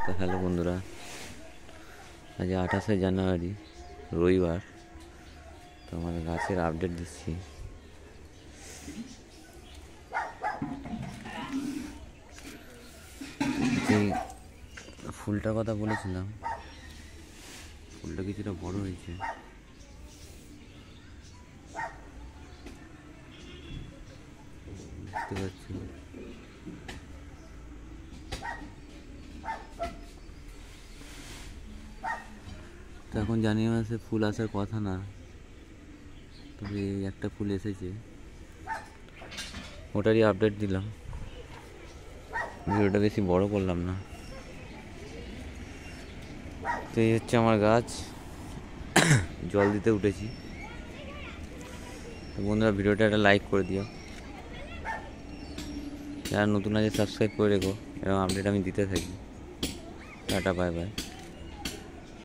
তো হ্যালো বন্ধুরা, আজ 28শে জানুয়ারি রবিবার। তো আমার গাছের আপডেট দিচ্ছি। যে ফুলটার কথা বলেছিলাম, ফুলটা কিছুটা বড় হয়েছে। দেখতে পাচ্ছি তো এখন জানুয়ারি মাসে ফুল আসার কথা না, তবে একটা ফুল এসেছে, ওটারই আপডেট দিলাম। ভিডিওটা বেশি বড় করলাম না। তো এই হচ্ছে আমার গাছ, জল দিতে উঠেছি। তো বন্ধুরা, ভিডিওটা একটা লাইক করে দিও, যারা নতুন আছে সাবস্ক্রাইব করে রেখো, এরকম আপডেট আমি দিতে থাকি। Tata, bye bye.